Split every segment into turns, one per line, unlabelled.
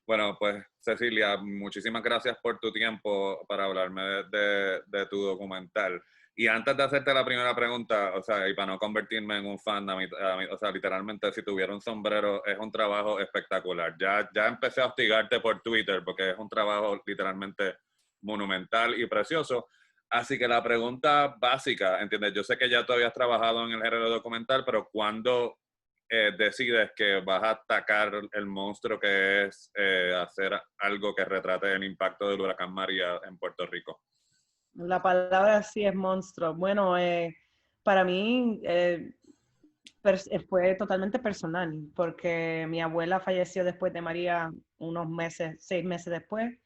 Bueno, pues Cecilia, muchísimas gracias por tu tiempo para hablarme de tu documental. Y antes de hacerte la primera pregunta, o sea, y para no convertirme en un fan, o sea, literalmente si tuviera un sombrero, es un trabajo espectacular. Ya empecé a hostigarte por Twitter porque es un trabajo literalmente monumental y precioso. Así que la pregunta básica, ¿entiendes? Yo sé que ya tú habías trabajado en el género documental, pero ¿cuándo decides que vas a atacar el monstruo que es hacer algo que retrate el impacto del huracán María en Puerto Rico?
La palabra sí es monstruo. Bueno, para mí fue totalmente personal, porque mi abuela falleció después de María unos meses, 6 meses después.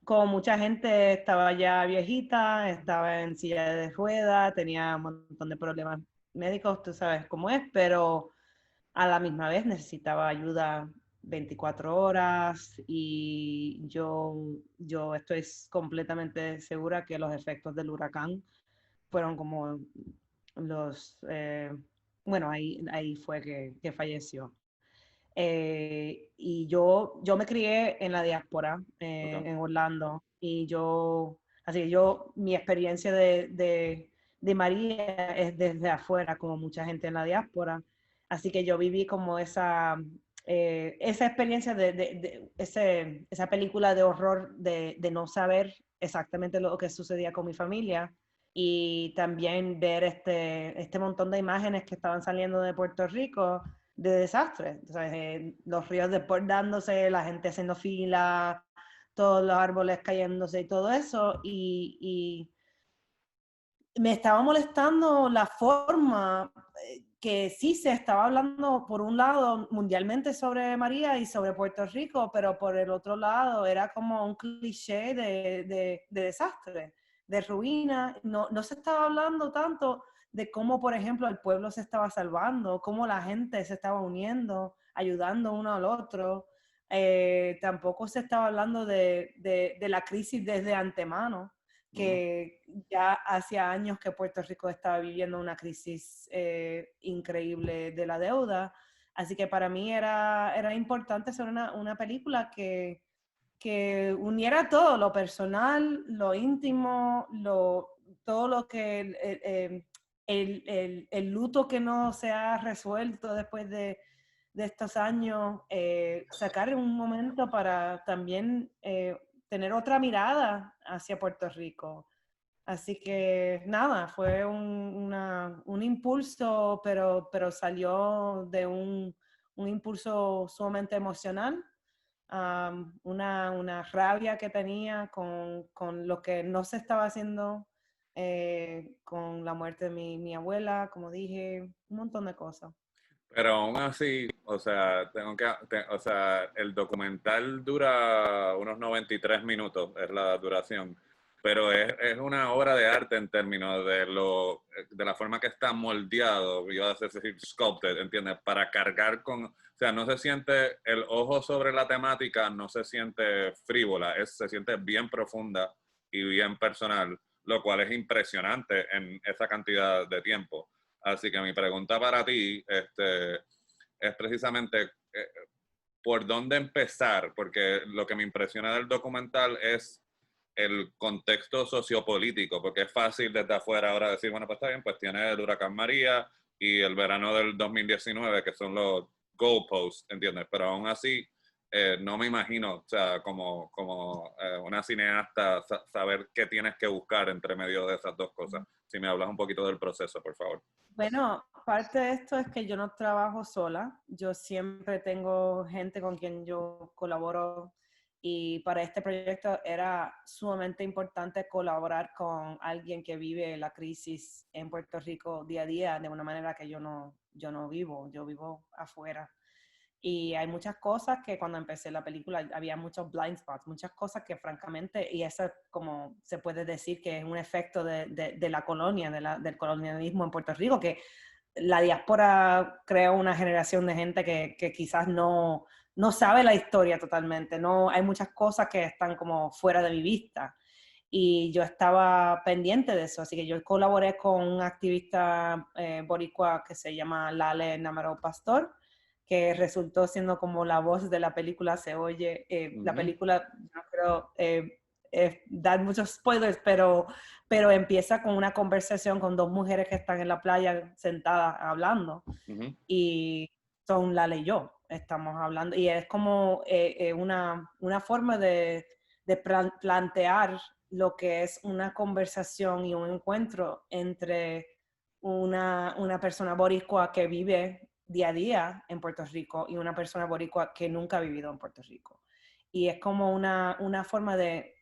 Como mucha gente estaba ya viejita, estaba en silla de ruedas, tenía un montón de problemas médicos, tú sabes cómo es, pero a la misma vez necesitaba ayuda 24 horas y yo estoy completamente segura que los efectos del huracán fueron como los, bueno, ahí fue que falleció. Y yo me crié en la diáspora,
Okay.
en Orlando, y así que mi experiencia de María es desde afuera, como mucha gente en la diáspora, así que yo viví como esa experiencia esa película de horror de no saber exactamente lo que sucedía con mi familia y también ver este montón de imágenes que estaban saliendo de Puerto Rico de desastres. ¿Sabes? Los ríos desbordándose, la gente haciendo fila, todos los árboles cayéndose y todo eso. Y me estaba molestando la forma que sí se estaba hablando por un lado mundialmente sobre María y sobre Puerto Rico, pero por el otro lado era como un cliché de desastre, de ruina. No se estaba hablando tanto de cómo, por ejemplo, el pueblo se estaba salvando, cómo la gente se estaba uniendo, ayudando uno al otro. Tampoco se estaba hablando de la crisis desde antemano,
Uh-huh.
que ya hacía años que Puerto Rico estaba viviendo una crisis increíble de la deuda. Así que para mí era importante hacer una película que uniera todo, lo personal, lo íntimo, todo lo que el luto que no se ha resuelto después de estos años, sacar un momento para también tener otra mirada hacia Puerto Rico. Así que nada, fue un impulso, pero salió de un impulso sumamente emocional, una rabia que tenía con lo que no se estaba haciendo, con la muerte de mi abuela, como dije, un montón de cosas.
Pero aún así, o sea, o sea, el documental dura unos 93 minutos, es la duración, pero es una obra de arte en términos de la forma que está moldeado, yo a decir sculpted, ¿entiendes? Para cargar o sea, no se siente el ojo sobre la temática, no se siente frívola, se siente bien profunda y bien personal, lo cual es impresionante en esa cantidad de tiempo. Así que mi pregunta para ti es precisamente por dónde empezar, porque lo que me impresiona del documental es el contexto sociopolítico, porque es fácil desde afuera ahora decir, bueno, pues está bien, pues tiene el huracán María y el verano del 2019, que son los goalposts, ¿entiendes? Pero aún así, no me imagino, o sea, como una cineasta, saber qué tienes que buscar entre medio de esas dos cosas. Si me hablas un poquito del proceso, por favor.
Bueno, parte de esto es que yo no trabajo sola, yo siempre tengo gente con quien yo colaboro y para este proyecto era sumamente importante colaborar con alguien que vive la crisis en Puerto Rico día a día de una manera que yo no vivo, yo vivo afuera. Y hay muchas cosas que cuando empecé la película había muchos blind spots, muchas cosas que francamente, y eso es como se puede decir que es un efecto de la colonia, del colonialismo en Puerto Rico, que la diáspora creó una generación de gente que quizás no sabe la historia totalmente, no, hay muchas cosas que están como fuera de mi vista. Y yo estaba pendiente de eso, así que yo colaboré con un activista boricua que se llama Lale Namaro Pastor, que resultó siendo como la voz de la película se oye. La película, no creo dar muchos spoilers, pero empieza con una conversación con dos mujeres que están en la playa sentadas hablando. Y son Lala y yo, estamos hablando. Y es como una forma de plantear lo que es una conversación y un encuentro entre una persona boricua que vive día a día en Puerto Rico y una persona boricua que nunca ha vivido en Puerto Rico. Y es como una forma de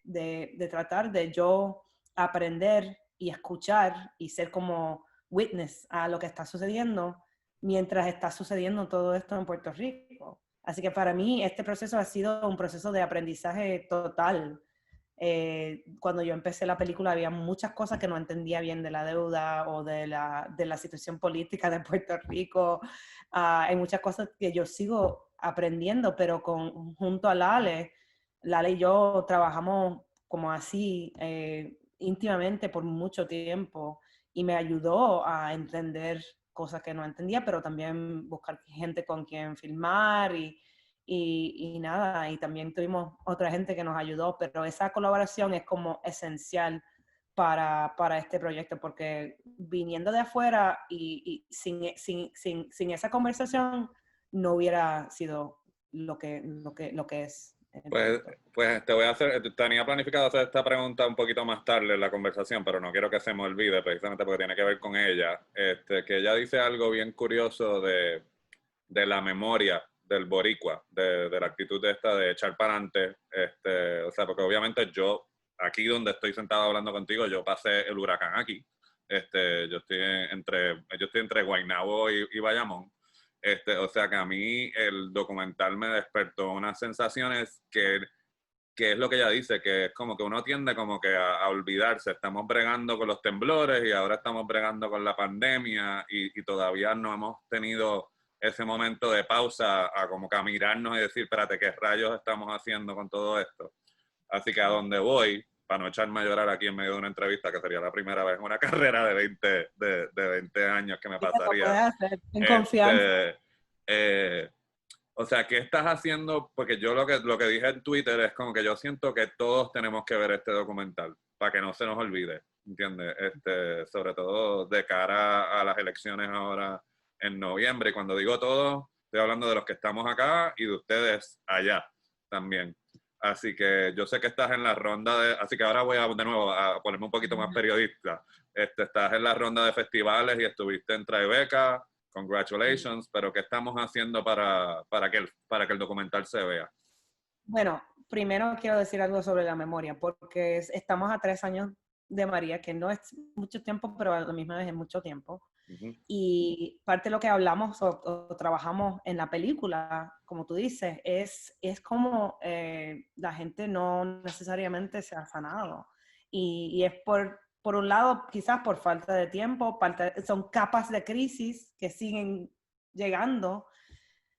tratar de yo aprender y escuchar y ser como witness a lo que está sucediendo mientras está sucediendo todo esto en Puerto Rico. Así que para mí este proceso ha sido un proceso de aprendizaje total. Cuando yo empecé la película había muchas cosas que no entendía bien de la deuda o de la situación política de Puerto Rico. Hay muchas cosas que yo sigo aprendiendo, pero junto a Lale y yo trabajamos como así íntimamente por mucho tiempo y me ayudó a entender cosas que no entendía, pero también buscar gente con quien filmar y nada, y también tuvimos otra gente que nos ayudó, pero esa colaboración es como esencial para este proyecto, porque viniendo de afuera y sin esa conversación no hubiera sido lo que es.
Pues tenía planificado hacer esta pregunta un poquito más tarde en la conversación, pero no quiero que se me olvide, precisamente porque tiene que ver con ella. Que ella dice algo bien curioso de la memoria del boricua, de la actitud esta de echar para adelante. O sea, porque obviamente yo, aquí donde estoy sentado hablando contigo, yo pasé el huracán aquí. Yo estoy entre Guaynabo y Bayamón. O sea que a mí el documental me despertó unas sensaciones que es lo que ella dice, que es como que uno tiende como que a olvidarse. Estamos bregando con los temblores y ahora estamos bregando con la pandemia y todavía no hemos tenido ese momento de pausa a como que a mirarnos y decir, espérate, ¿qué rayos estamos haciendo con todo esto? Así que a donde voy, para no echarme a llorar aquí en medio de una entrevista, que sería la primera vez en una carrera de 20 años que me pasaría.
Lo puedes hacer en confianza.
O sea, ¿qué estás haciendo? Porque yo lo que dije en Twitter es como que yo siento que todos tenemos que ver este documental para que no se nos olvide, ¿entiendes? Sobre todo de cara a las elecciones ahora en noviembre. Y cuando digo todos, estoy hablando de los que estamos acá y de ustedes allá también. Así que yo sé que estás en la ronda así que ahora voy de nuevo a ponerme un poquito más periodista. Estás en la ronda de festivales y estuviste en Tribeca. Congratulations, pero ¿qué estamos haciendo para que el documental se vea?
Bueno, primero quiero decir algo sobre la memoria, porque estamos a 3 años de María, que no es mucho tiempo, pero a la misma vez es mucho tiempo. Y parte de lo que hablamos o trabajamos en la película, como tú dices, es como la gente no necesariamente se ha sanado. Y es por un lado, quizás por falta de tiempo, son capas de crisis que siguen llegando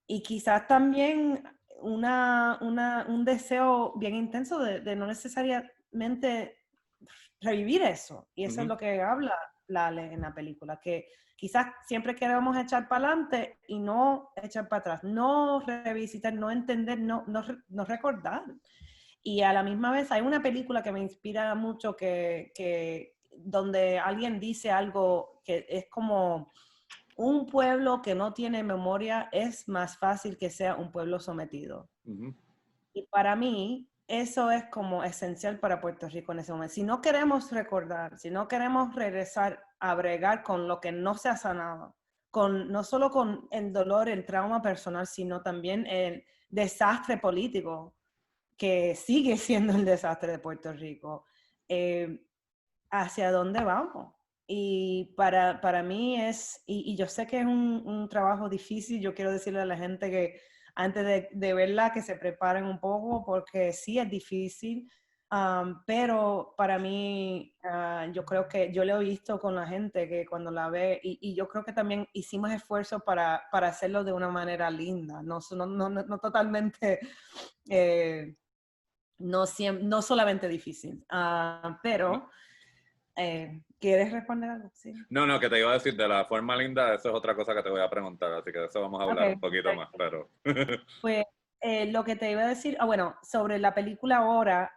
y quizás también un deseo bien intenso de no necesariamente revivir eso. Y eso es lo que habla Lale en la película, que quizás siempre queremos echar para adelante y no echar para atrás, no revisitar, no entender, no recordar. Y a la misma vez hay una película que me inspira mucho donde alguien dice algo que es como un pueblo que no tiene memoria es más fácil que sea un pueblo sometido. Y para mí eso es como esencial para Puerto Rico en ese momento. Si no queremos recordar, si no queremos regresar a bregar con lo que no se ha sanado, no solo con el dolor, el trauma personal, sino también el desastre político que sigue siendo el desastre de Puerto Rico, ¿hacia dónde vamos? Y para mí y yo sé que es un trabajo difícil, yo quiero decirle a la gente que antes de verla que se preparen un poco porque sí es difícil, pero para mí yo creo que yo lo he visto con la gente que cuando la ve y yo creo que también hicimos esfuerzo para hacerlo de una manera linda, no totalmente, no solamente difícil, pero ¿Quieres responder algo? Sí.
No, que te iba a decir de la forma linda, eso es otra cosa que te voy a preguntar, así que de eso vamos a hablar un
Ok,
poquito más, pero...
pues lo que te iba a decir, bueno, sobre la película ahora,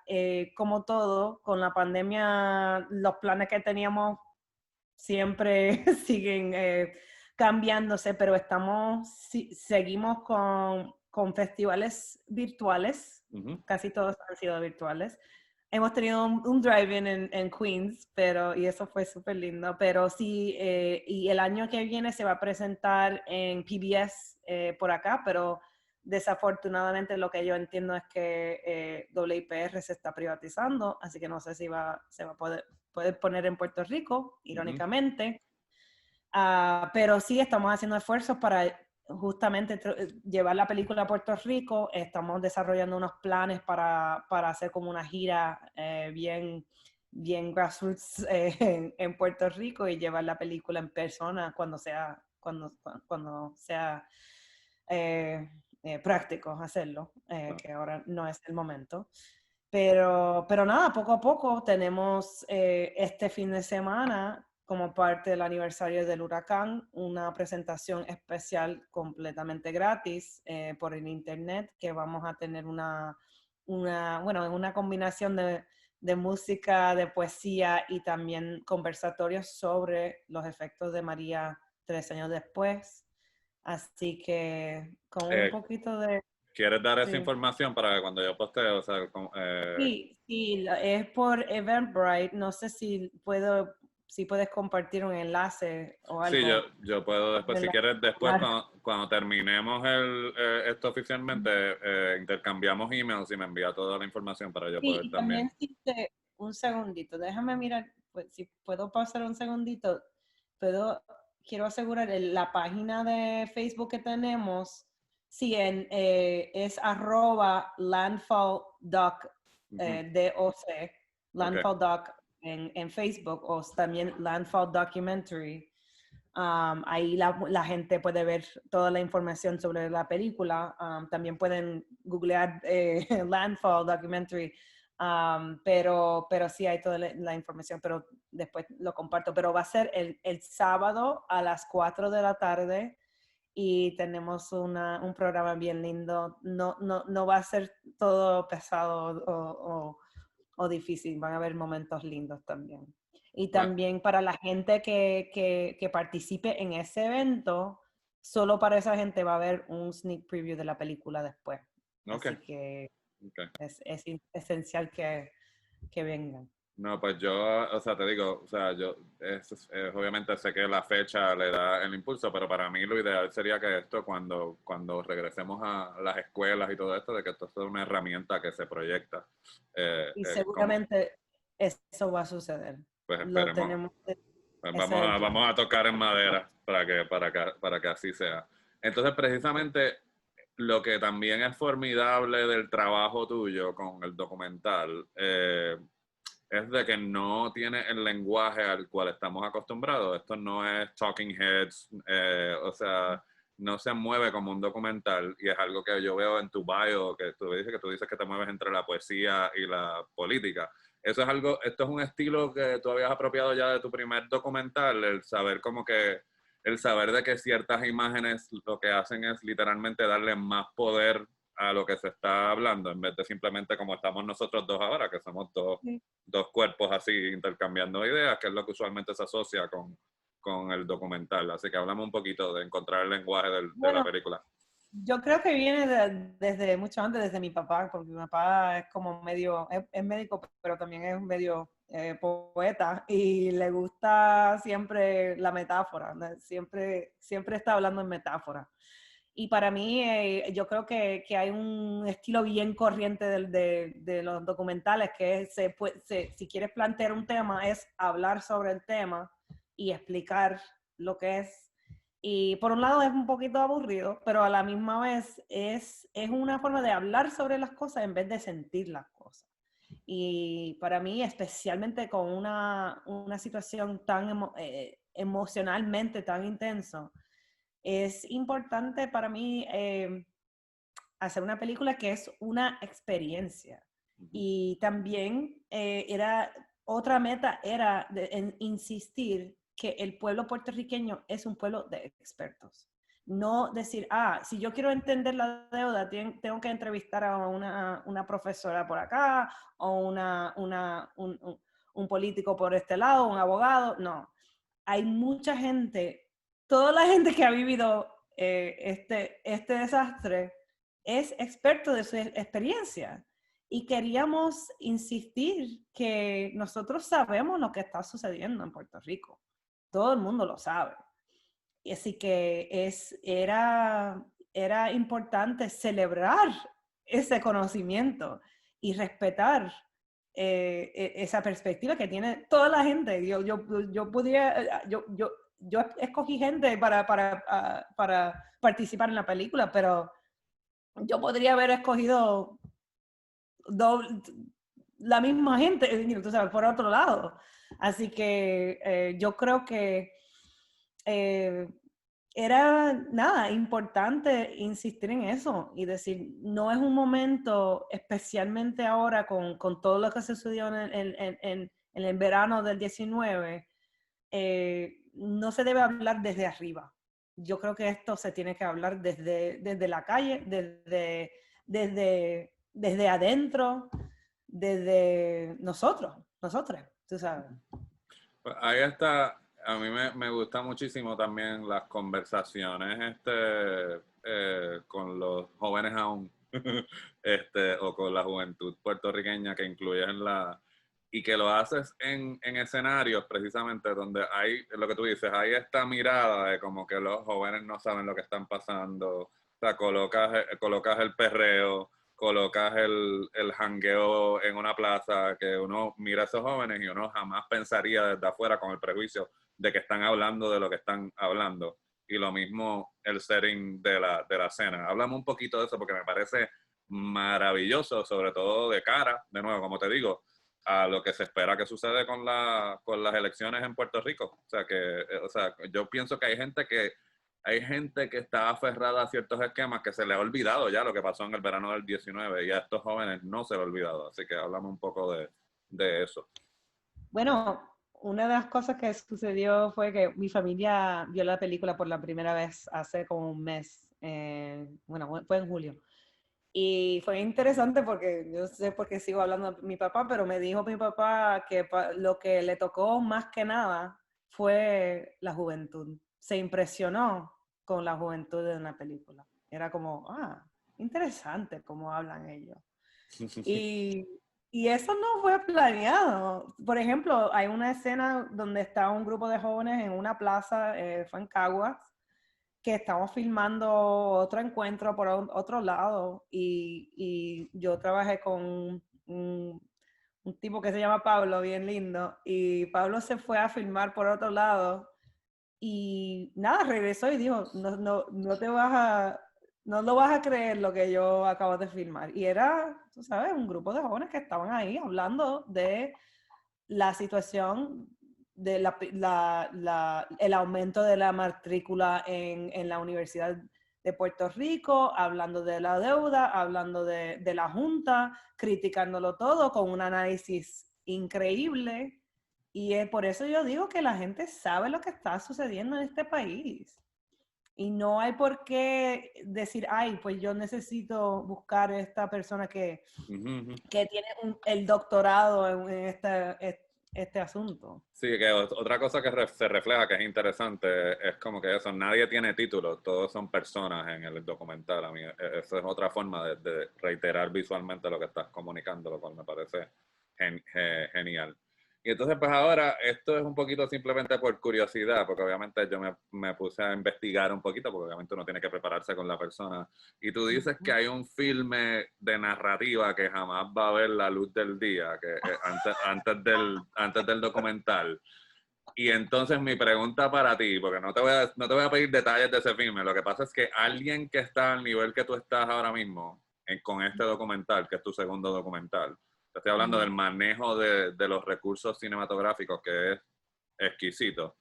como todo, con la pandemia, los planes que teníamos siempre siguen cambiándose, pero seguimos con festivales virtuales, casi todos han sido virtuales. Hemos tenido un drive-in en Queens, y eso fue súper lindo, pero sí, y el año que viene se va a presentar en PBS por acá, pero desafortunadamente lo que yo entiendo es que WIPR se está privatizando, así que no sé si se va a poder poner en Puerto Rico, irónicamente. Pero sí estamos haciendo esfuerzos para justamente llevar la película a Puerto Rico. Estamos desarrollando unos planes para hacer como una gira bien grassroots en Puerto Rico y llevar la película en persona cuando sea práctico hacerlo, que ahora no es el momento. Pero nada, poco a poco tenemos este fin de semana, como parte del aniversario del huracán, una presentación especial completamente gratis por el internet, que vamos a tener una combinación de música, de poesía y también conversatorios sobre los efectos de María 3 años después. Así que con un poquito de...
¿Quieres dar esa
Sí.
información para que cuando yo postee, o sea,
Sí, es por Eventbrite. No sé si puedes compartir un enlace o
sí,
algo.
yo puedo después,
De
si
la-
quieres, después
la-
cuando terminemos esto oficialmente, intercambiamos emails y me envía toda la información para yo
Sí,
poder
y
también.
también un segundito, déjame mirar, pues, si puedo pasar un segundito, quiero asegurar la página de Facebook que tenemos, sí, es @landfalldoc, DOC,
Okay.
landfalldoc en Facebook, o también Landfall Documentary. Ahí la gente puede ver toda la información sobre la película. También pueden googlear Landfall Documentary. Pero sí hay toda la información, pero después lo comparto. Pero va a ser el sábado a las 4 de la tarde y tenemos un programa bien lindo. No va a ser todo pesado o difícil, van a haber momentos lindos también. Y
Bueno,
también para la gente que participe en ese evento, solo para esa gente va a haber un sneak preview de la película después.
okay,
Así que
okay.
es esencial que vengan.
No, pues yo, o sea, te digo, o sea, obviamente sé que la fecha le da el impulso, pero para mí lo ideal sería que esto, cuando regresemos a las escuelas y todo esto, de que esto sea una herramienta que se proyecta.
Y
Como,
seguramente eso va a suceder.
pues
Lo
esperemos.
tenemos,
Pues
ese es el plan.
vamos a tocar en madera para que así sea. Entonces, precisamente, lo que también es formidable del trabajo tuyo con el documental, es de que no tiene el lenguaje al cual estamos acostumbrados. Esto no es talking heads, o sea, no se mueve como un documental y es algo que yo veo en tu bio, que tú dices que te mueves entre la poesía y la política. Eso es algo, esto es un estilo que tú habías apropiado ya de tu primer documental, el saber de que ciertas imágenes lo que hacen es literalmente darle más poder a lo que se está hablando, en vez de simplemente como estamos nosotros dos ahora, que somos dos cuerpos así intercambiando ideas, que es lo que usualmente se asocia con el documental. Así que hablamos un poquito de encontrar el lenguaje de la
Bueno,
película.
yo creo que viene desde mucho antes, desde mi papá, porque mi papá es como es médico, pero también es medio poeta y le gusta siempre la metáfora, ¿no? Siempre está hablando en metáfora. Y para mí, yo creo que hay un estilo bien corriente de los documentales, que si quieres plantear un tema, es hablar sobre el tema y explicar lo que es. Y por un lado es un poquito aburrido, pero a la misma vez es una forma de hablar sobre las cosas en vez de sentir las cosas. Y para mí, especialmente con una situación tan emocionalmente tan intenso, es importante para mí hacer una película que es una experiencia. Y también otra meta era en insistir que el pueblo puertorriqueño es un pueblo de expertos. No decir, si yo quiero entender la deuda, tengo que entrevistar a una profesora por acá o un político por este lado, un abogado. No, hay mucha gente, toda la gente que ha vivido este desastre es experto de su experiencia. Y queríamos insistir que nosotros sabemos lo que está sucediendo en Puerto Rico. Todo el mundo lo sabe. Y así que era importante celebrar ese conocimiento y respetar esa perspectiva que tiene toda la gente. Yo escogí gente para participar en la película, pero yo podría haber escogido la misma gente, tú sabes, por otro lado. Así que yo creo que era importante insistir en eso y decir, no es un momento, especialmente ahora con todo lo que sucedió en el verano del 19, no se debe hablar desde arriba. Yo creo que esto se tiene que hablar desde la calle, desde adentro, desde nosotros, tú sabes.
Ahí está, a mí me gusta muchísimo también las conversaciones con los jóvenes aún, o con la juventud puertorriqueña que incluyes y que lo haces en escenarios precisamente donde hay, lo que tú dices, hay esta mirada de como que los jóvenes no saben lo que están pasando, o sea, colocas el perreo, colocas el jangueo en una plaza, que uno mira a esos jóvenes y uno jamás pensaría desde afuera con el prejuicio de que están hablando de lo que están hablando. Y lo mismo el setting de la cena. Háblame un poquito de eso porque me parece maravilloso, sobre todo de cara, de nuevo, como te digo, a lo que se espera que sucede con las elecciones en Puerto Rico. O sea, yo pienso que hay gente que está aferrada a ciertos esquemas que se le ha olvidado ya lo que pasó en el verano del 19 y a estos jóvenes no se le ha olvidado. Así que háblame un poco de eso.
Bueno, una de las cosas que sucedió fue que mi familia vio la película por la primera vez hace como un mes. Bueno, fue en julio. Y fue interesante porque yo sé por qué sigo hablando de mi papá, pero me dijo mi papá que lo que le tocó más que nada fue la juventud. Se impresionó con la juventud de una película. Era como, interesante cómo hablan ellos. Y, y eso no fue planeado. Por ejemplo, hay una escena donde está un grupo de jóvenes en una plaza, fue en Caguas, que estamos filmando otro encuentro por otro lado y yo trabajé con un tipo que se llama Pablo, bien lindo, y Pablo se fue a filmar por otro lado y nada, regresó y dijo, no lo vas a creer lo que yo acabo de filmar. Y era, tú sabes, un grupo de jóvenes que estaban ahí hablando de la situación de el aumento de la matrícula en la Universidad de Puerto Rico, hablando de la deuda, hablando de la Junta, criticándolo todo con un análisis increíble. Y por eso yo digo que la gente sabe lo que está sucediendo en este país. Y no hay por qué decir, pues yo necesito buscar a esta persona que tiene el doctorado en este asunto.
Sí, que otra cosa que se refleja que es interesante es como que eso, nadie tiene títulos, todos son personas en el documental. A mí eso es otra forma de reiterar visualmente lo que estás comunicando, lo cual me parece genial. Y entonces pues ahora esto es un poquito simplemente por curiosidad, porque obviamente yo me puse a investigar un poquito, porque obviamente uno tiene que prepararse con la persona. Y tú dices que hay un filme de narrativa que jamás va a ver la luz del día, que antes del documental. Y entonces mi pregunta para ti, porque no te voy a pedir detalles de ese filme, lo que pasa es que alguien que está al nivel que tú estás ahora mismo con este documental, que es tu segundo documental, te estoy hablando del manejo de los recursos cinematográficos, que es exquisito.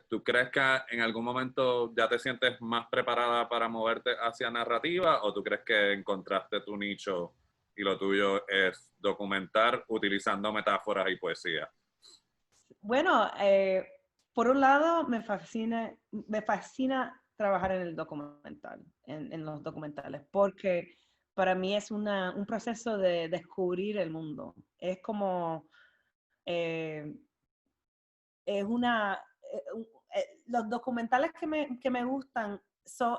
¿Tú crees que en algún momento ya te sientes más preparada para moverte hacia narrativa o tú crees que encontraste tu nicho y lo tuyo es documentar utilizando metáforas y poesía.
Bueno, por un lado me fascina trabajar en el documental, en los documentales, porque para mí es un proceso de descubrir el mundo. Es como, eh, es una, los documentales que me gustan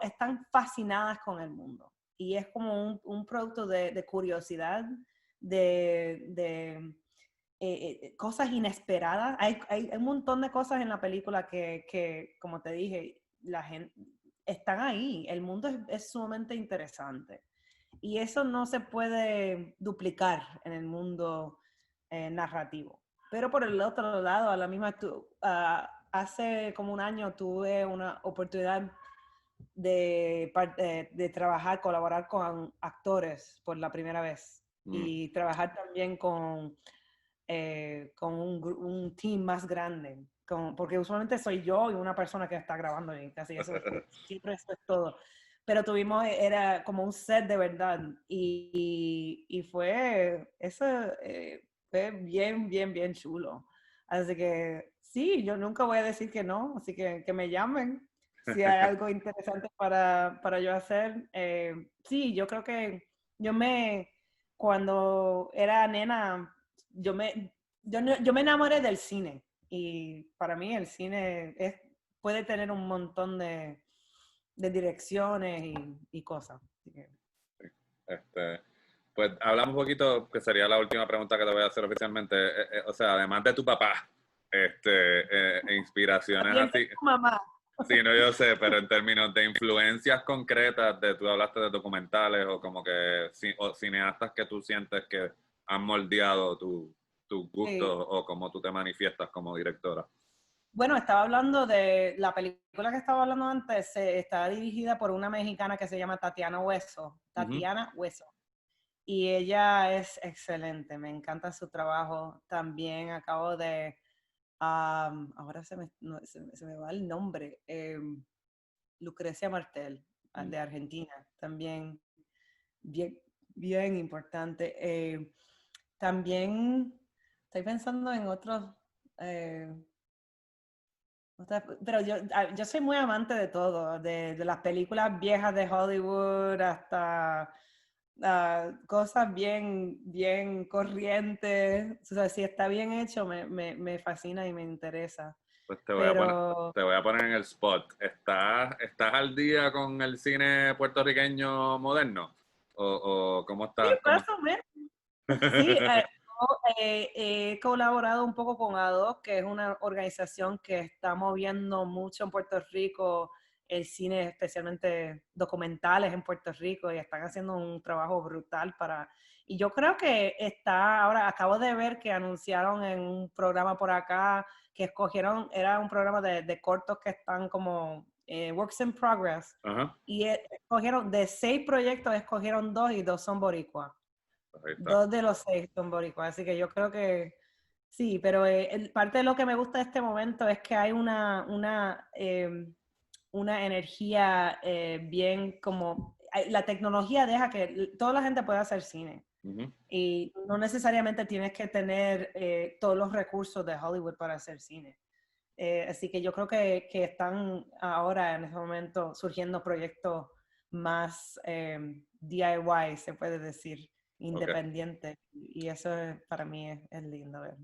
están fascinadas con el mundo. Y es como un producto de curiosidad, de cosas inesperadas. Hay un montón de cosas en la película que, como te dije, la gente están ahí. El mundo es sumamente interesante. Y eso no se puede duplicar en el mundo narrativo. Pero por el otro lado, a la misma, hace como un año tuve una oportunidad de trabajar, colaborar con actores por la primera vez y trabajar también con un team más grande, porque usualmente soy yo y una persona que está grabando y casi eso, siempre eso es todo. Pero era como un set de verdad y eso fue bien chulo. Así que sí, yo nunca voy a decir que no, así que me llamen si hay algo interesante para yo hacer. Sí, yo creo que cuando era nena, yo me enamoré del cine y para mí el cine puede tener un montón de direcciones y cosas. Así que,
Este, pues hablamos un poquito, que sería la última pregunta que te voy a hacer oficialmente. O sea, además de tu papá, inspiraciones
también
así.
tu mamá.
Sí, no, yo sé, pero en términos de influencias concretas, tú hablaste de documentales o como que o cineastas que tú sientes que han moldeado tus
Sí.
gustos o cómo tú te manifiestas como directora.
Bueno, estaba hablando de la película que estaba hablando antes, está dirigida por una mexicana que se llama Tatiana Hueso. Tatiana Hueso. Y ella es excelente, me encanta su trabajo. También acabo de, ahora se me va el nombre, Lucrecia Martel, de Argentina, también bien, bien importante. También estoy pensando en otros, eh, pero yo soy muy amante de todo, de las películas viejas de Hollywood hasta cosas bien corrientes. O sea, si está bien hecho, me fascina y me interesa.
Pues
Pero
te voy a poner en el spot. ¿Estás al día con el cine puertorriqueño moderno? ¿O cómo
sí,
estás?
más o menos. Sí, yo, he colaborado un poco con ADO, que es una organización que está moviendo mucho en Puerto Rico el cine, especialmente documentales en Puerto Rico, y están haciendo un trabajo brutal Y yo creo que ahora acabo de ver que anunciaron en un programa por acá que era un programa de cortos que están como Works in Progress,
Ajá,
y escogieron, de 6 proyectos, escogieron 2 y 2 son boricuas.
pues ahí está.
2 de los 6 son boricuas, así que yo creo que sí, pero parte de lo que me gusta de este momento es que hay una energía bien como... La tecnología deja que toda la gente pueda hacer cine
Ujú.
y no necesariamente tienes que tener todos los recursos de Hollywood para hacer cine. Así que yo creo que están ahora en este momento surgiendo proyectos más DIY, se puede decir,
Ok.
independientes. Y eso para mí es lindo ver.